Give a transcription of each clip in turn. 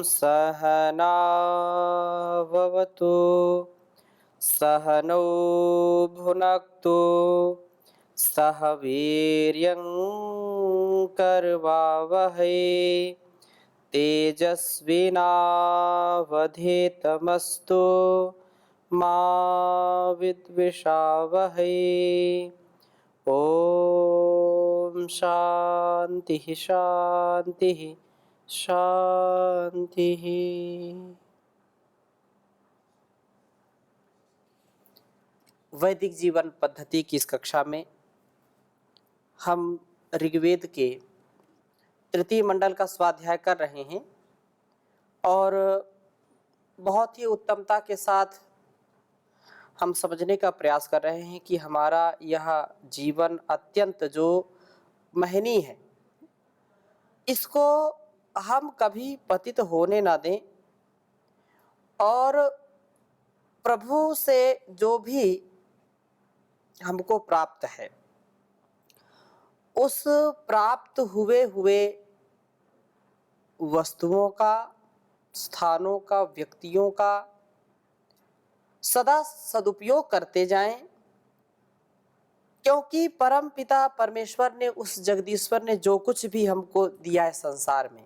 सहनाववतु सहनौ भुनक्तु सह वीर्यं करवावहै तेजस्विनावधीतमस्तु मा विद्विषावहै। ओम शांति शांति शांति। वैदिक जीवन पद्धति की इस कक्षा में हम ऋग्वेद के तृतीय मंडल का स्वाध्याय कर रहे हैं और बहुत ही उत्तमता के साथ हम समझने का प्रयास कर रहे हैं कि हमारा यह जीवन अत्यंत जो महनीय है, इसको हम कभी पतित होने ना दें और प्रभु से जो भी हमको प्राप्त है उस प्राप्त हुए वस्तुओं का, स्थानों का, व्यक्तियों का सदा सदुपयोग करते जाएं, क्योंकि परम पिता परमेश्वर ने, उस जगदीश्वर ने जो कुछ भी हमको दिया है संसार में,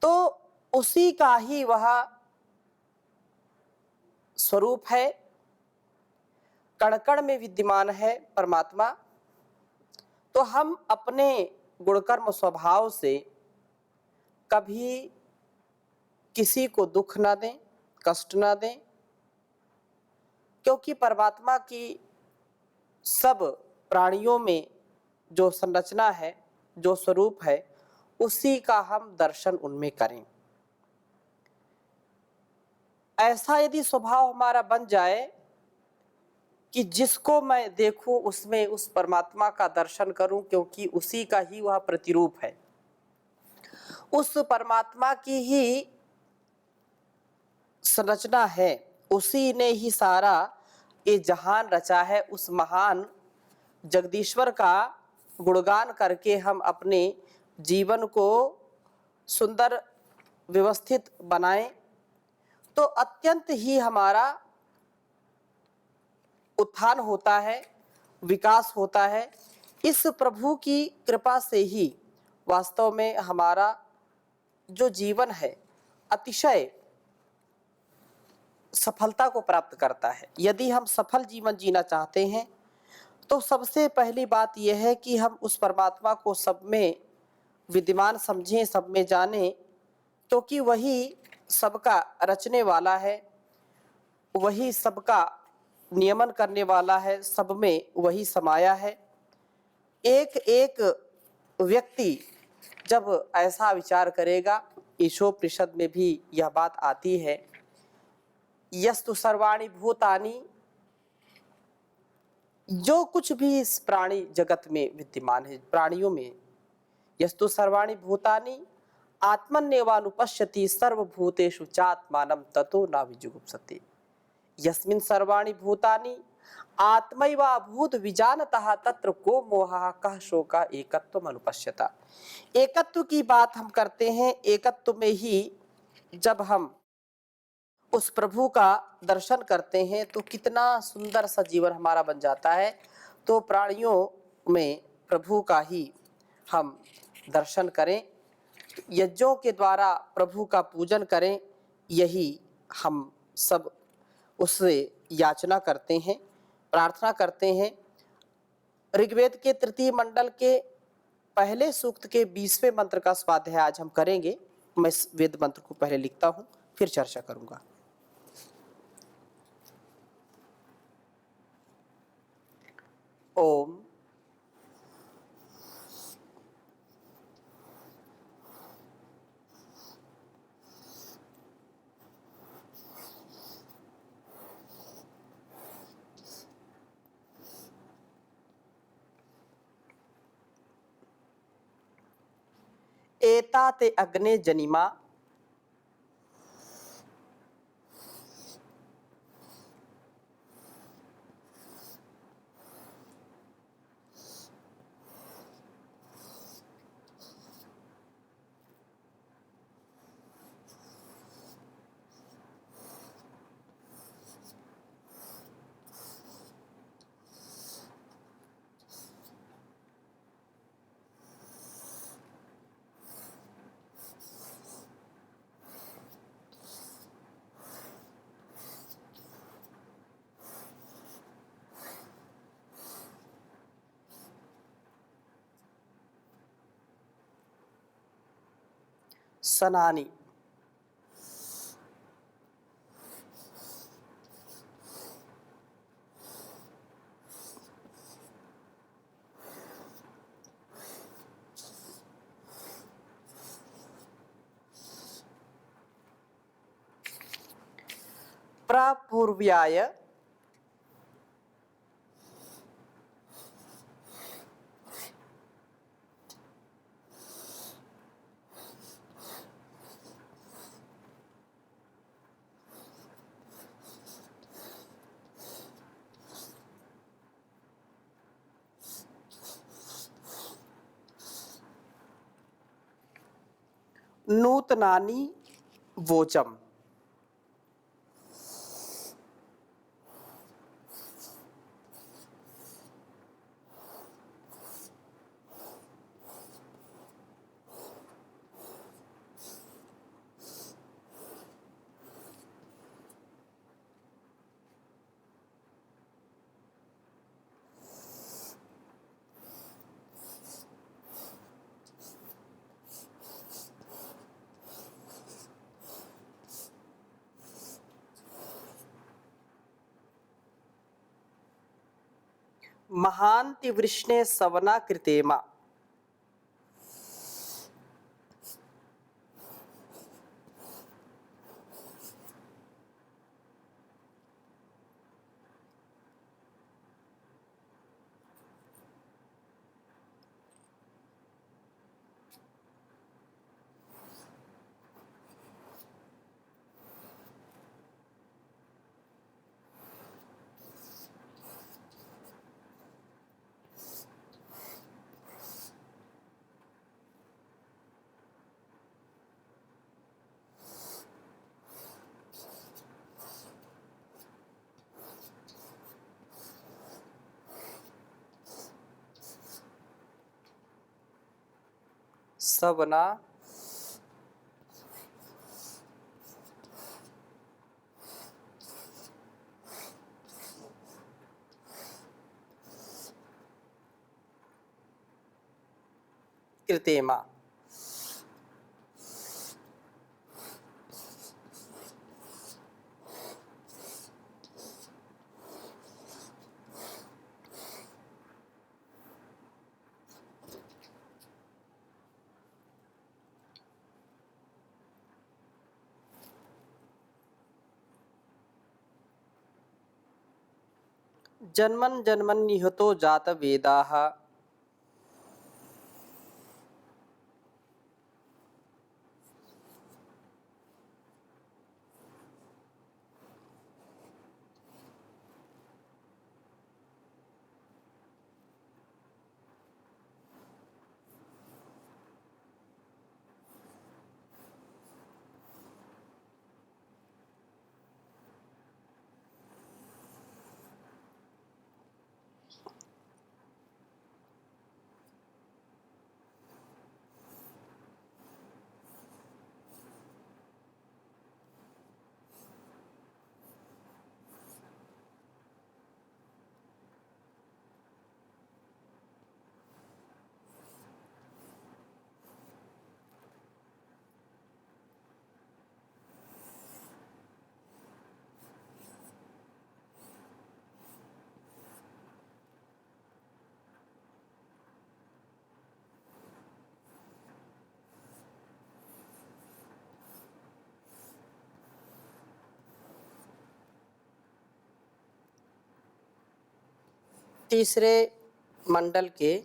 तो उसी का ही वह स्वरूप है, कण कण में विद्यमान है परमात्मा। तो हम अपने गुणकर्म स्वभाव से कभी किसी को दुख ना दें, कष्ट ना दें, क्योंकि परमात्मा की सब प्राणियों में जो संरचना है, जो स्वरूप है, उसी का हम दर्शन उनमें करें। ऐसा यदि स्वभाव हमारा बन जाए कि जिसको मैं देखूं उसमें उस परमात्मा का दर्शन करूं, क्योंकि उसी का ही वह प्रतिरूप है, उस परमात्मा की ही संरचना है, उसी ने ही सारा ये जहान रचा है। उस महान जगदीश्वर का गुणगान करके हम अपने जीवन को सुंदर व्यवस्थित बनाएं तो अत्यंत ही हमारा उत्थान होता है, विकास होता है। इस प्रभु की कृपा से ही वास्तव में हमारा जो जीवन है अतिशय सफलता को प्राप्त करता है। यदि हम सफल जीवन जीना चाहते हैं तो सबसे पहली बात यह है कि हम उस परमात्मा को सब में विद्यमान समझें, सब में जानें, क्योंकि वही सबका रचने वाला है, वही सबका नियमन करने वाला है, सब में वही समाया है। एक एक व्यक्ति जब ऐसा विचार करेगा, ईशोपनिषद में भी यह बात आती है, यस्तु सर्वाणि भूतानि, जो कुछ भी इस प्राणी जगत में विद्यमान है, प्राणियों में, यस्तु सर्वाणि भूतानि आत्मन्येवानुपश्यति सर्वभूतेषु चात्मानं ततो न विजुगुप्सति। यस्मिन् सर्वाणि भूतानि आत्मैवाभूत विजानतः तत्र को मोहः कः शोकः एकत्वम् अनुपश्यता। एकत्व की बात हम करते हैं, एकत्व में ही जब हम उस प्रभु का दर्शन करते हैं तो कितना सुंदर सा जीवन हमारा बन जाता है। तो प्राणियों में प्रभु का ही हम दर्शन करें, यज्ञों के द्वारा प्रभु का पूजन करें, यही हम सब उससे याचना करते हैं, प्रार्थना करते हैं। ऋग्वेद के तृतीय मंडल के पहले सूक्त के 20वें मंत्र का स्वाध्याय आज हम करेंगे। मैं इस वेद मंत्र को पहले लिखता हूं, फिर चर्चा करूंगा। ओम एता ते अग्ने जनिमा सनानि। प्रापूर्व्याय नूतनानि वोचम्। महान्ति वृष्णे सवना कृतेमा। सवना कृतेमा। जन्मन जन्मन्निहतो जात वेदाः। तीसरे मंडल के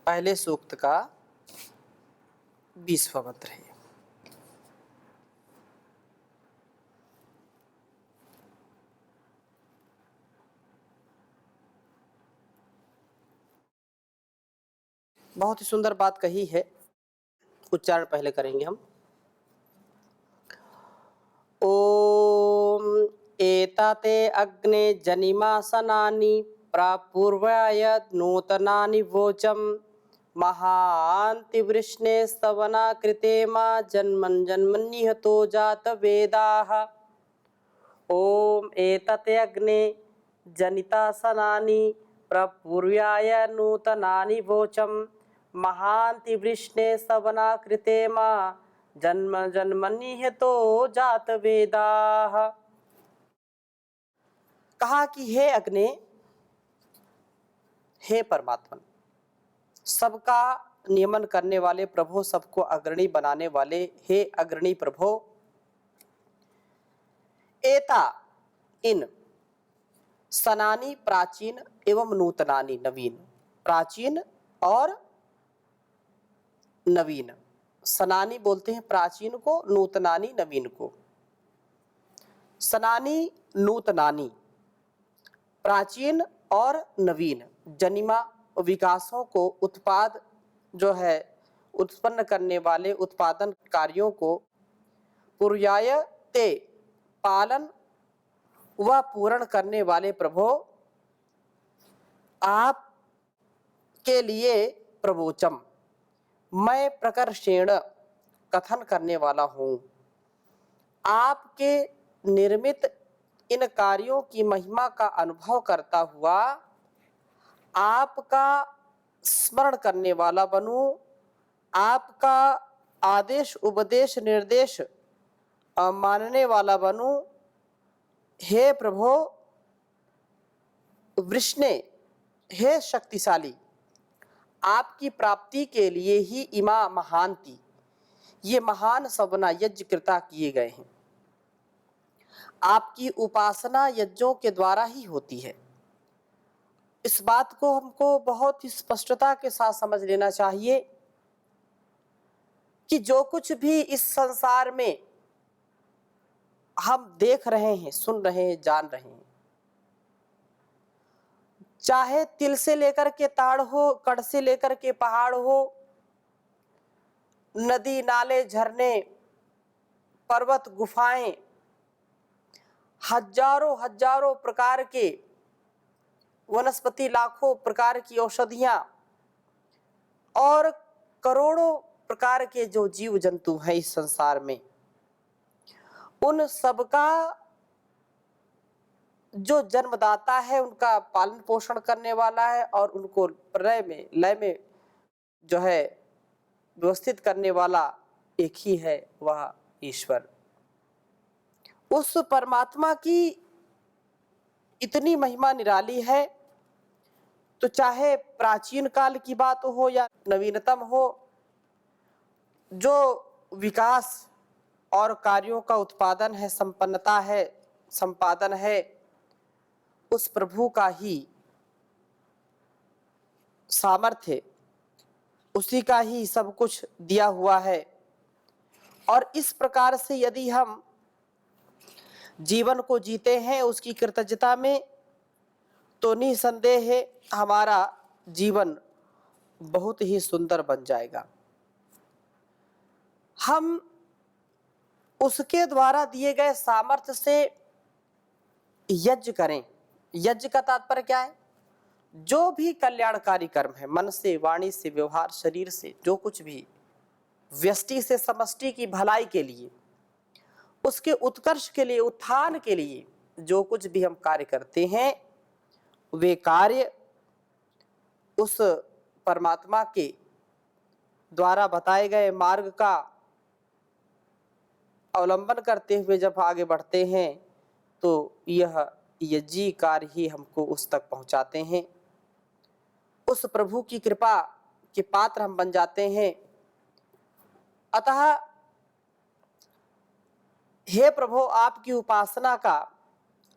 पहले सूक्त का 20वां मंत्र है। बहुत ही सुंदर बात कही है। उच्चारण पहले करेंगे हम। ओम एताते अग्ने जनिमासनानि प्रापूर्वाय नूतनानि वोचम महान्ति वृष्णे स्तवना कृतेमा जन्मन जन्मन्निहतो जात वेदाः। ओम एतते अग्ने जनितासनानि प्रपूर्व्याय नूतनानि वोचम महान्ति वृष्णे स्तवना कृतेमा जन्म जन्मनि है तो जात वेदाः। कहा कि हे अग्नि, हे परमात्मन, सबका नियमन करने वाले प्रभु, सबको अग्रणी बनाने वाले हे अग्रणी प्रभु, एता इन सनानी प्राचीन एवं नूतनानी नवीन, प्राचीन और नवीन, सनानी बोलते हैं प्राचीन को, नूतनानी नवीन को। सनानी नूतनानी, प्राचीन और नवीन जनिमा विकासों को, उत्पाद जो है उत्पन्न करने वाले उत्पादन कार्यों को, पूर्याय ते पालन व पूर्ण करने वाले प्रभु, आप के लिए प्रवोचम, मैं प्रकर्षेण कथन करने वाला हूँ। आपके निर्मित इन कार्यों की महिमा का अनुभव करता हुआ आपका स्मरण करने वाला बनूं, आपका आदेश उपदेश निर्देश मानने वाला बनूं। हे प्रभु वृष्णे, हे शक्तिशाली, आपकी प्राप्ति के लिए ही इमा महांति, ये महान सवना यज्ञ कृता किए गए हैं। आपकी उपासना यज्ञों के द्वारा ही होती है। इस बात को हमको बहुत ही स्पष्टता के साथ समझ लेना चाहिए कि जो कुछ भी इस संसार में हम देख रहे हैं, सुन रहे हैं, जान रहे हैं, चाहे तिल से लेकर के ताड़ हो, कड़ से लेकर के पहाड़ हो, नदी नाले झरने पर्वत गुफाएं, हजारों हजारों प्रकार के वनस्पति, लाखों प्रकार की औषधियां और करोड़ों प्रकार के जो जीव जंतु हैं इस संसार में, उन सबका जो जन्मदाता है, उनका पालन पोषण करने वाला है और उनको लय में जो है व्यवस्थित करने वाला एक ही है, वह ईश्वर। उस परमात्मा की इतनी महिमा निराली है, तो चाहे प्राचीन काल की बात हो या नवीनतम हो, जो विकास और कार्यों का उत्पादन है, संपन्नता है, संपादन है, उस प्रभु का ही सामर्थ्य, उसी का ही सब कुछ दिया हुआ है। और इस प्रकार से यदि हम जीवन को जीते हैं उसकी कृतज्ञता में, तो निसंदेह है हमारा जीवन बहुत ही सुंदर बन जाएगा। हम उसके द्वारा दिए गए सामर्थ्य से यज्ञ करें। यज्ञ का तात्पर्य क्या है? जो भी कल्याणकारी कर्म है, मन से, वाणी से, व्यवहार, शरीर से, जो कुछ भी व्यष्टि से समष्टि की भलाई के लिए, उसके उत्कर्ष के लिए, उत्थान के लिए जो कुछ भी हम कार्य करते हैं, वे कार्य उस परमात्मा के द्वारा बताए गए मार्ग का अवलंबन करते हुए जब आगे बढ़ते हैं, तो यह यज्ञ कार्य ही हमको उस तक पहुंचाते हैं। उस प्रभु की कृपा के पात्र हम बन जाते हैं। अतः हे प्रभु, आपकी उपासना का,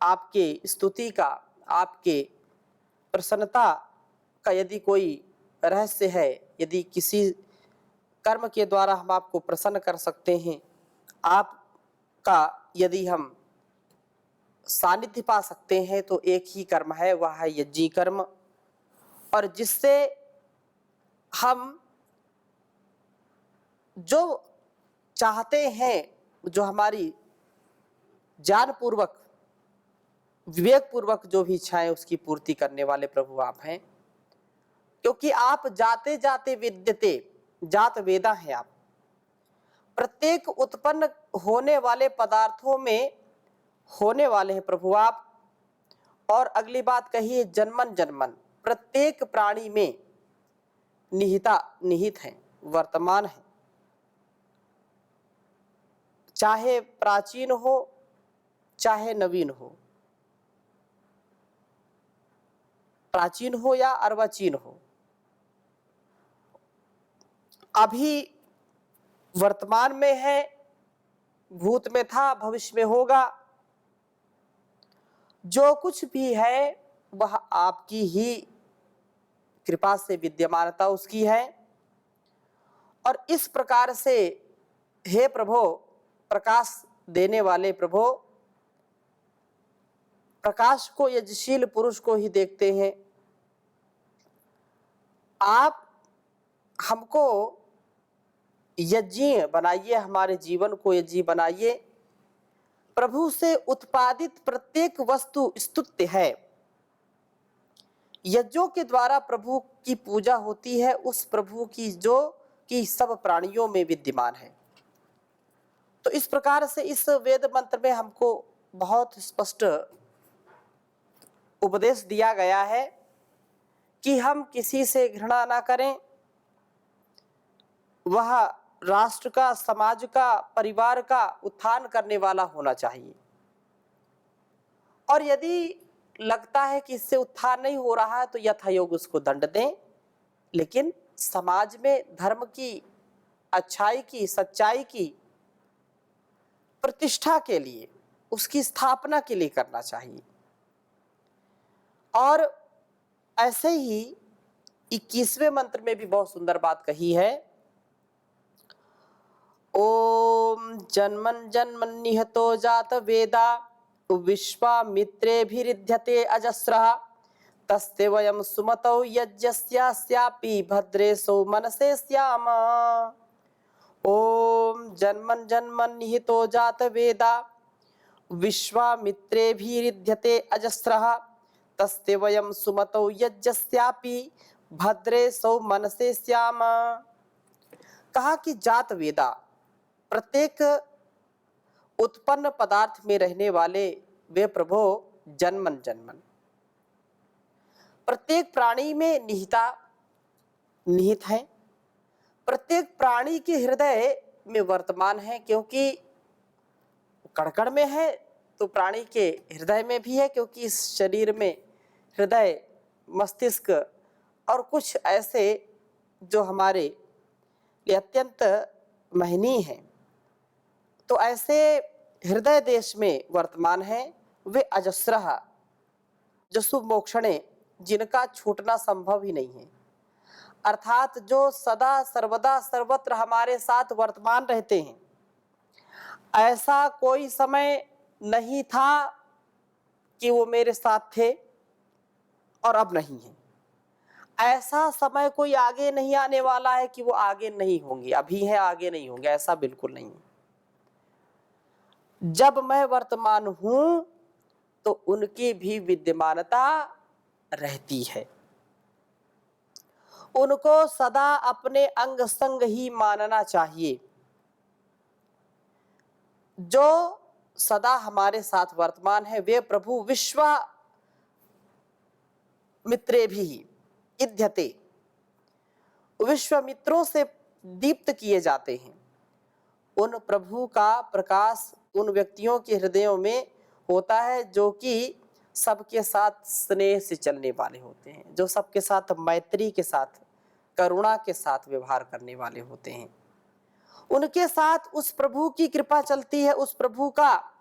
आपके स्तुति का, आपके प्रसन्नता का यदि कोई रहस्य है, यदि किसी कर्म के द्वारा हम आपको प्रसन्न कर सकते हैं, आपका यदि हम सानिध्य पा सकते हैं, तो एक ही कर्म है, वह है यज्ञ कर्म। और जिससे हम जो चाहते हैं, जो हमारी ज्ञान पूर्वक, विवेक पूर्वक जो भी इच्छाएं, उसकी पूर्ति करने वाले प्रभु आप हैं। क्योंकि आप जाते जाते विद्यते, जात वेदा हैं आप। प्रत्येक उत्पन्न होने वाले पदार्थों में होने वाले हैं प्रभु आप। और अगली बात कही, जन्मन जन्मन, प्रत्येक प्राणी में निहित हैं, वर्तमान है। चाहे प्राचीन हो चाहे नवीन हो, प्राचीन हो या अर्वाचीन हो, अभी वर्तमान में है, भूत में था, भविष्य में होगा, जो कुछ भी है वह आपकी ही कृपा से विद्यमानता उसकी है। और इस प्रकार से हे प्रभो, प्रकाश देने वाले प्रभो, प्रकाश को यजशील पुरुष को ही देखते हैं। आप हमको यज्ञ बनाइए, हमारे जीवन को यज्ञ बनाइए। प्रभु से उत्पादित प्रत्येक वस्तु स्तुत्य है। यज्ञों के द्वारा प्रभु की पूजा होती है, उस प्रभु की जो कि सब प्राणियों में विद्यमान है। तो इस प्रकार से इस वेद मंत्र में हमको बहुत स्पष्ट उपदेश दिया गया है कि हम किसी से घृणा ना करें। वह राष्ट्र का, समाज का, परिवार का उत्थान करने वाला होना चाहिए। और यदि लगता है कि इससे उत्थान नहीं हो रहा है तो यथायोग उसको दंड दें, लेकिन समाज में धर्म की, अच्छाई की, सच्चाई की प्रतिष्ठा के लिए, उसकी स्थापना के लिए करना चाहिए। और ऐसे ही 21वें मंत्र में भी बहुत सुंदर बात कही है। ओम जन्मन जन्मन निहतो जात वेदा विश्वामित्रेभिरिध्यते अजस्रः तस्ते वयम सुमतौ यज्ञस्यापि भद्रे सो मनसे स्याम। ओम जन्मन जन्मन निहितो जात वेदा विश्वामित्रेभिरिध्यते अजस्रः तस्ते वयम सुमतौ यज्ञस्यापि भद्रे सो मनसे स्याम। कहा कि जात वेदा, प्रत्येक उत्पन्न पदार्थ में रहने वाले वे प्रभो जन्मन जन्मन, प्रत्येक प्राणी में निहित है, प्रत्येक प्राणी के हृदय में वर्तमान है। क्योंकि कण-कण में है तो प्राणी के हृदय में भी है, क्योंकि इस शरीर में हृदय, मस्तिष्क और कुछ ऐसे जो हमारे लिए अत्यंत महनीय है, तो ऐसे हृदय देश में वर्तमान है वे अजस्रः, जो शुभ मोक्षणे, जिनका छूटना संभव ही नहीं है। अर्थात जो सदा सर्वदा सर्वत्र हमारे साथ वर्तमान रहते हैं। ऐसा कोई समय नहीं था कि वो मेरे साथ थे और अब नहीं है। ऐसा समय कोई आगे नहीं आने वाला है कि वो आगे नहीं होंगे, अभी है आगे नहीं होंगे, ऐसा बिल्कुल नहीं है। जब मैं वर्तमान हूं तो उनकी भी विद्यमानता रहती है। उनको सदा अपने अंग संग ही मानना चाहिए। जो सदा हमारे साथ वर्तमान है वे प्रभु विश्वामित्रेभिः इध्यते, विश्वामित्रों से दीप्त किए जाते हैं। उन प्रभु का प्रकाश उन व्यक्तियों के हृदयों में होता है जो कि सबके साथ स्नेह से चलने वाले होते हैं, जो सबके साथ मैत्री के साथ, करुणा के साथ व्यवहार करने वाले होते हैं। उनके साथ उस प्रभु की कृपा चलती है, उस प्रभु का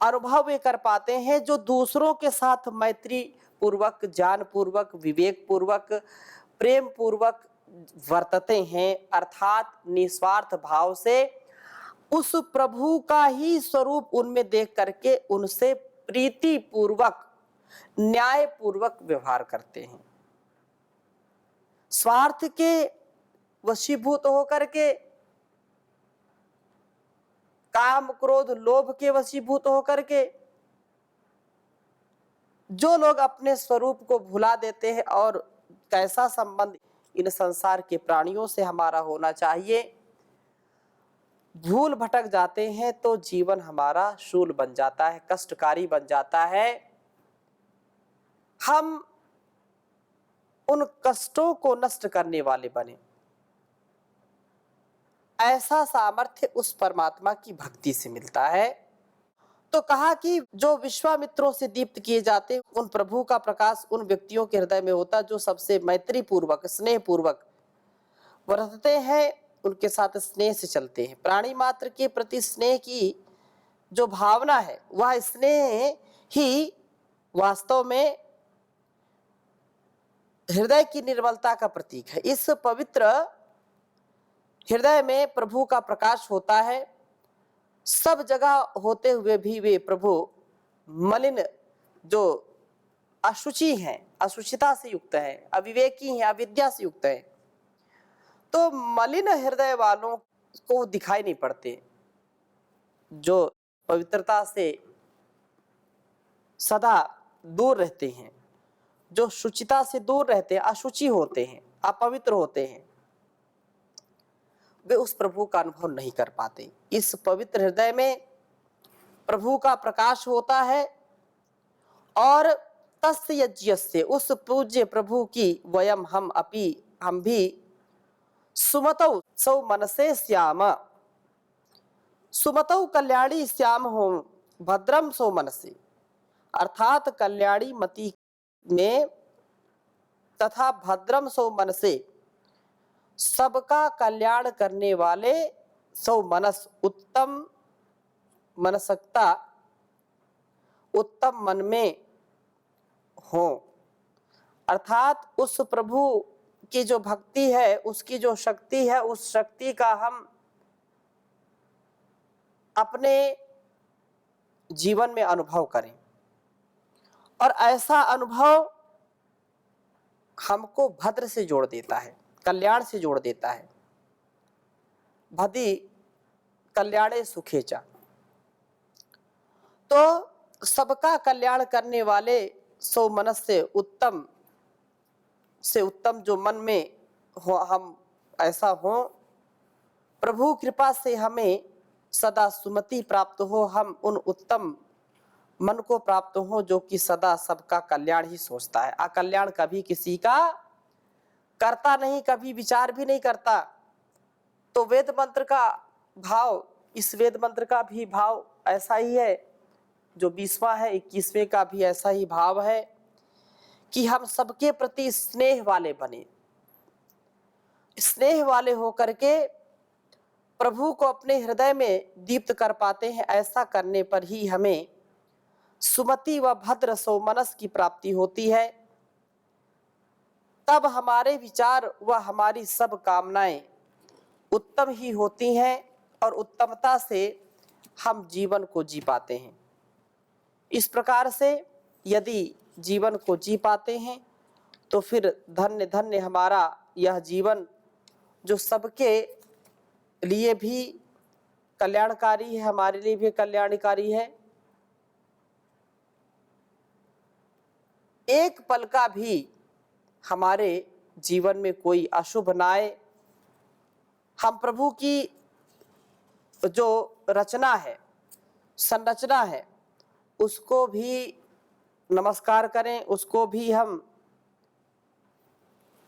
अनुभव वे कर पाते हैं जो दूसरों के साथ मैत्री पूर्वक, ज्ञान पूर्वक, विवेक पूर्वक, प्रेम पूर्वक वर्तते हैं। अर्थात निस्वार्थ भाव से उस प्रभु का ही स्वरूप उनमें देख करके उनसे प्रीति पूर्वक, न्याय पूर्वक व्यवहार करते हैं। स्वार्थ के वशीभूत होकर के, काम क्रोध लोभ के वशीभूत होकर के जो लोग अपने स्वरूप को भुला देते हैं, और कैसा संबंध इन संसार के प्राणियों से हमारा होना चाहिए, भूल भटक जाते हैं तो जीवन हमारा शूल बन जाता है, कष्टकारी बन जाता है। हम उन कष्टों को नष्ट करने वाले बने। ऐसा सामर्थ्य उस परमात्मा की भक्ति से मिलता है। तो कहा कि जो विश्वामित्रों से दीप्त किए जाते उन प्रभु का प्रकाश उन व्यक्तियों के हृदय में होता जो सबसे मैत्री पूर्वक स्नेह पूर्वक वर्तते हैं, उनके साथ स्नेह से चलते हैं। प्राणी मात्र के प्रति स्नेह की जो भावना है वह स्नेह ही वास्तव में हृदय की निर्मलता का प्रतीक है। इस पवित्र हृदय में प्रभु का प्रकाश होता है। सब जगह होते हुए भी वे प्रभु मलिन जो अशुचि हैं, अशुचिता से युक्त है, अविवेकी हैं, अविद्या से युक्त है, तो मलिन हृदय वालों को दिखाई नहीं पड़ते। जो पवित्रता से सदा दूर रहते हैं, जो शुचिता से दूर रहते हैं, अशुचि होते हैं, अपवित्र होते हैं, वे उस प्रभु का अनुभव नहीं कर पाते। इस पवित्र हृदय में प्रभु का प्रकाश होता है और तस्य यज्ञस्य उस पूज्य प्रभु की वयम हम भी सुमतौ सौ मनसे श्याम, सुमतौ कल्याणी श्याम हो भद्रम सौ मनसे, अर्थात कल्याणी मति में तथा भद्रम सौ मनसे सबका कल्याण करने वाले सौ मनस उत्तम मनसकता उत्तम मन में हो। अर्थात उस प्रभु की जो भक्ति है, उसकी जो शक्ति है, उस शक्ति का हम अपने जीवन में अनुभव करें और ऐसा अनुभव हमको भद्र से जोड़ देता है, कल्याण से जोड़ देता है। भदी कल्याणे सुखेचा, तो सबका कल्याण करने वाले सो मनस से उत्तम जो मन में हो, हम ऐसा हो। प्रभु कृपा से हमें सदा सुमति प्राप्त हो, हम उन उत्तम मन को प्राप्त हो जो कि सदा सबका कल्याण ही सोचता है, अकल्याण कभी किसी का करता नहीं, कभी विचार भी नहीं करता। तो वेद मंत्र का भाव, इस वेद मंत्र का भी भाव ऐसा ही है, जो 20वां है, 21वें का भी ऐसा ही भाव है कि हम सबके प्रति स्नेह वाले बने, स्नेह वाले होकर के प्रभु को अपने हृदय में दीप्त कर पाते हैं। ऐसा करने पर ही हमें सुमति व भद्र सो मनस की प्राप्ति होती है। तब हमारे विचार व हमारी सब कामनाएं उत्तम ही होती हैं और उत्तमता से हम जीवन को जी पाते हैं। इस प्रकार से यदि जीवन को जी पाते हैं तो फिर धन्य धन्य हमारा यह जीवन जो सबके लिए भी कल्याणकारी है, हमारे लिए भी कल्याणकारी है। एक पल का भी हमारे जीवन में कोई अशुभ न आए। हम प्रभु की जो रचना है, संरचना है, उसको भी नमस्कार करें, उसको भी हम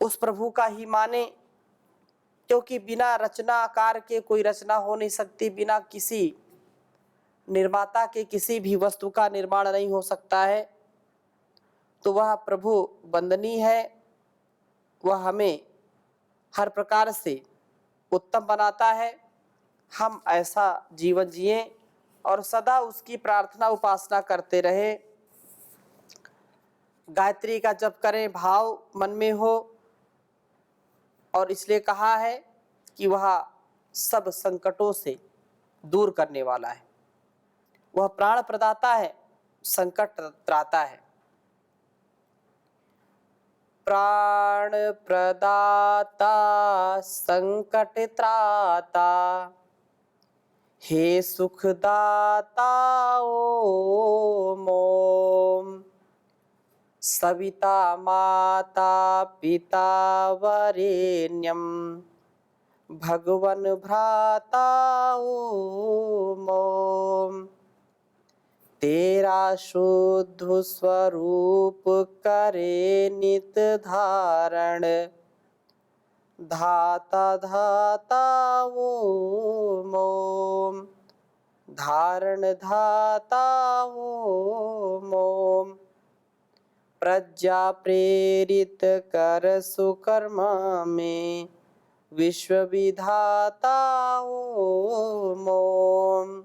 उस प्रभु का ही माने, क्योंकि बिना रचनाकार के कोई रचना हो नहीं सकती, बिना किसी निर्माता के किसी भी वस्तु का निर्माण नहीं हो सकता है। तो वह प्रभु वंदनीय है, वह हमें हर प्रकार से उत्तम बनाता है। हम ऐसा जीवन जिए और सदा उसकी प्रार्थना उपासना करते रहे। गायत्री का जप करें, भाव मन में हो, और इसलिए कहा है कि वह सब संकटों से दूर करने वाला है, वह प्राण प्रदाता है, संकट त्राता है। प्राण प्रदाता संकट त्राता, हे सुखदाता ओम ओम। सविता माता पिता वरेण्यम, भगवन भ्राता ओम ओम। तेरा शुद्ध स्वरूप करे नित धारण, धाता धाता ओम ओम, धारण धाता ओम ओम, प्रज्ञा प्रेरित कर सुकर्मा में विश्व विधाता ओम ओम।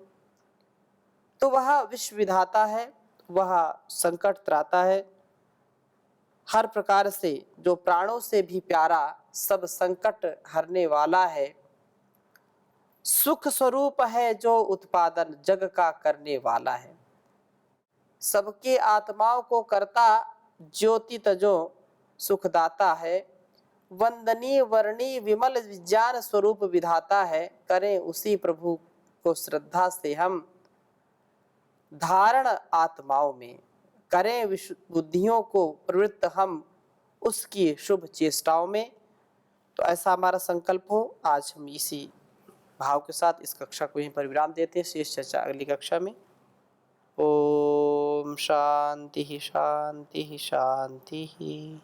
तो वह विश्व विधाता है, वह संकट त्राता है, हर प्रकार से जो प्राणों से भी प्यारा, सब संकट हरने वाला है, सुख स्वरूप है जो उत्पादन जग का करने वाला है, सबके आत्माओं को करता ज्योति तजो सुखदाता है, वंदनीय वर्णीय विमल विज्ञान स्वरूप विधाता है, करें उसी प्रभु को श्रद्धा से हम धारण आत्माओं में, करें बुद्धियों को प्रवृत्त हम उसकी शुभ चेष्टाओं में। तो ऐसा हमारा संकल्प हो। आज हम इसी भाव के साथ इस कक्षा को यहीं पर विराम देते हैं। शेष चर्चा अगली कक्षा में। ओम शांति शांति शांति।